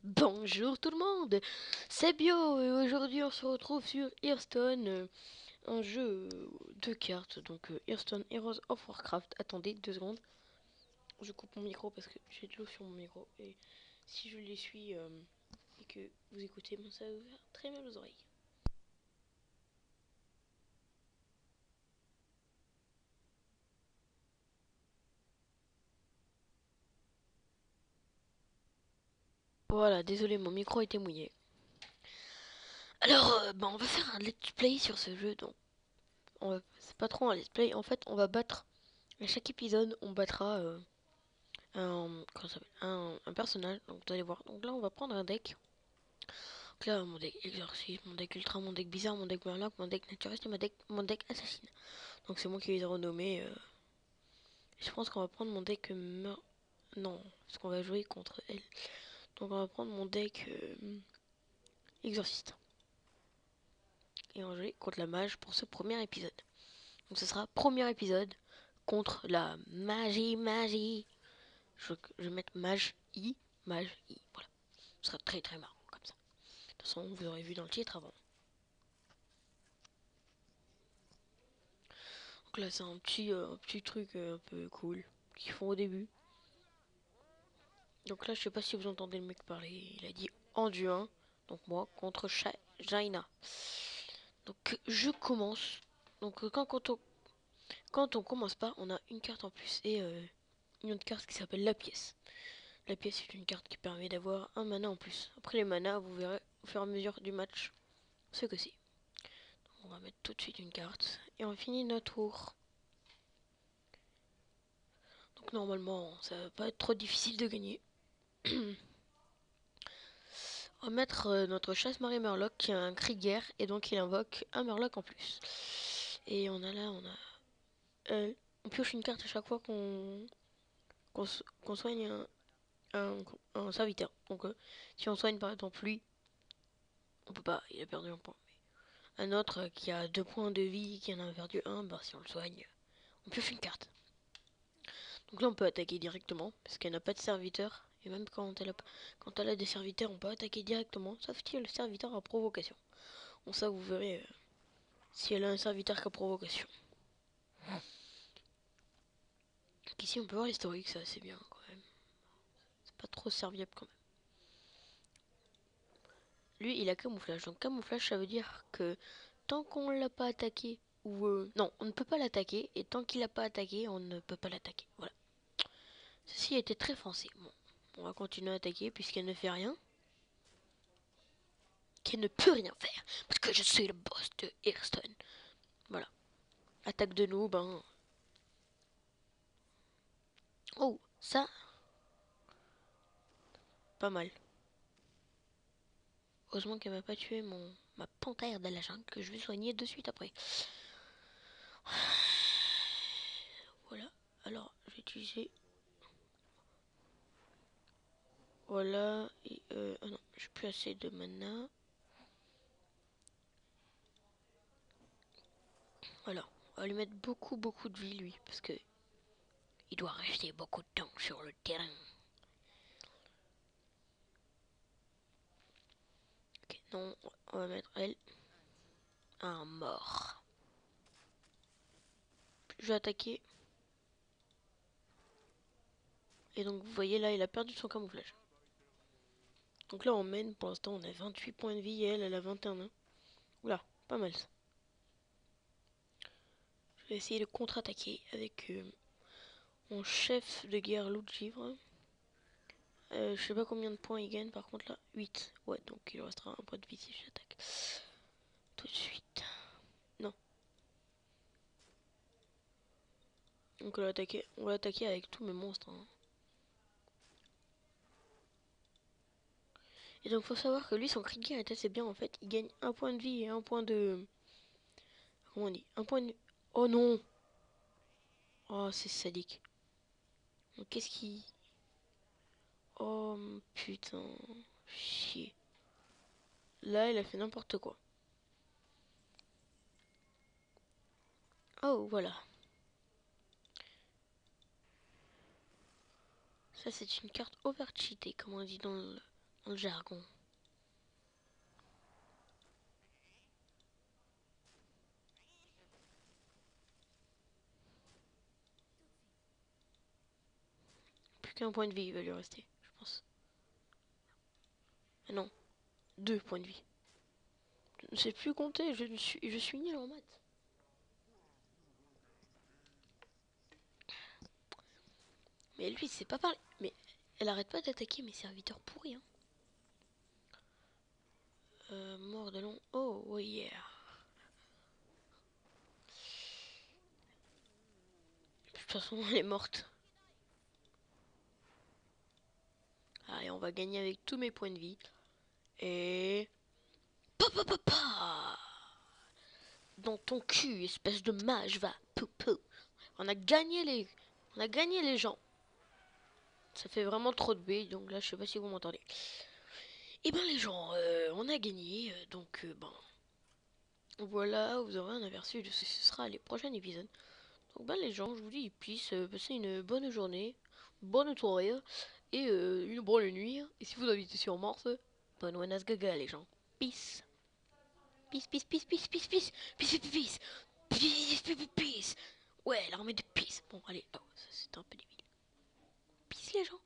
Bonjour tout le monde, c'est Bio et aujourd'hui on se retrouve sur Hearthstone, un jeu de cartes, donc Hearthstone Heroes of Warcraft. Attendez 2 secondes, je coupe mon micro parce que j'ai de l'eau sur mon micro et si je l'essuie et que vous écoutez, bon, ça va vous faire très mal aux oreilles. Voilà, désolé, mon micro était mouillé. Alors, on va faire un let's play sur ce jeu, donc c'est pas trop un let's play, en fait on va battre, à chaque épisode on battra comment ça s'appelle, un personnage, donc vous allez voir. Donc là on va prendre un deck. Donc là mon deck exorciste, mon deck ultra, mon deck bizarre, mon deck murloc, mon deck naturiste et mon deck assassine. Donc c'est moi qui les ai renommés. Je pense qu'on va prendre mon deck non, parce qu'on va jouer contre elle. Donc on va prendre mon deck exorciste. Et on va jouer contre la mage pour ce premier épisode. Donc ce sera premier épisode contre la magie. Je vais mettre mage I. Voilà. Ce sera très très marrant comme ça. De toute façon, vous aurez vu dans le titre avant. Donc là, c'est un petit truc un peu cool qu'ils font au début. Donc là, je sais pas si vous entendez le mec parler. Il a dit Anduin. Donc moi, contre Jaina. Donc je commence. Donc quand on commence pas, on a une carte en plus et une autre carte qui s'appelle la pièce. La pièce est une carte qui permet d'avoir un mana en plus. Après les manas, vous verrez au fur et à mesure du match ce que c'est. On va mettre tout de suite une carte et on finit notre tour. Donc normalement, ça va pas être trop difficile de gagner. On va mettre notre chasse-marée Murloc qui a un Krieger et donc il invoque un Murloc en plus. Et on pioche une carte à chaque fois qu'on soigne un, un serviteur. Donc si on soigne par exemple lui, on peut pas, il a perdu un point. Un autre qui a 2 points de vie, qui en a perdu un, bah si on le soigne, on pioche une carte. Donc là on peut attaquer directement parce qu'elle n'a pas de serviteur. Et même quand elle a des serviteurs, on peut attaquer directement, sauf si le serviteur a provocation. Bon ça vous verrez si elle a un serviteur qui a provocation. Donc ici on peut voir l'historique, c'est assez bien quand même. C'est pas trop serviable quand même. Lui il a camouflage, donc camouflage ça veut dire que tant qu'on l'a pas attaqué, ou non, on ne peut pas l'attaquer, et tant qu'il l'a pas attaqué, on ne peut pas l'attaquer. Voilà. Ceci a été très français. Bon, on va continuer à attaquer puisqu'elle ne fait rien. Qu'elle ne peut rien faire, parce que je suis le boss de Hearthstone. Voilà. Attaque de nous, ben. Oh, ça, pas mal. Heureusement qu'elle m'a pas tué ma panthère de la jungle que je vais soigner de suite après. Voilà. Alors, je vais utiliser. Voilà. Et oh non, j'ai plus assez de mana. Voilà. On va lui mettre beaucoup, beaucoup de vie, lui. Parce que il doit rester beaucoup de temps sur le terrain. Ok, non, on va mettre elle. Un mort. Je vais attaquer. Et donc, vous voyez là, il a perdu son camouflage. Donc là, on mène. Pour l'instant, on a 28 points de vie et elle a 21. Hein. Oula, pas mal ça. Je vais essayer de contre-attaquer avec mon chef de guerre loup de givre. Je sais pas combien de points il gagne par contre là. 8. Ouais, donc il restera un point de vie si j'attaque. Tout de suite. Non. Donc on va attaquer avec tous mes monstres. Hein. Et donc faut savoir que lui, son cri de guerre est assez bien en fait. Il gagne un point de vie et un point de... Comment on dit? Un point de... Oh non. Oh, c'est sadique. Donc qu'est-ce qui... Oh putain. Chier. Là, il a fait n'importe quoi. Oh, voilà. Ça, c'est une carte overcheatée, comme on dit dans le jargon. Plus qu'un point de vie, il va lui rester, je pense. Ah non, 2 points de vie. Je ne sais plus compter, je suis nul en maths. Mais lui, c'est pas parler. Mais elle arrête pas d'attaquer mes serviteurs pourris. Hein. Mort de long. Oh, oh yeah. De toute façon, elle est morte. Allez, on va gagner avec tous mes points de vie. Et... Pa, pa, pa, pa. Dans ton cul, espèce de mage, va. Pou, pou. On a gagné les... On a gagné les gens. Ça fait vraiment trop de bruit, donc là, je sais pas si vous m'entendez. Et ben les gens, on a gagné, donc ben... Voilà, vous aurez un aperçu de ce que ce sera les prochains épisodes. Donc ben les gens, je vous dis, peace, passez une bonne journée, bonne soirée, et une bonne nuit. Et si vous habitez sur Mars, bonne Wanas Gaga les gens. Peace. Peace, peace, peace, peace, peace, peace, peace, peace, peace, peace, peace, peace. Ouais, l'armée de peace. Bon, allez, oh, ça c'est un peu débile. Peace les gens.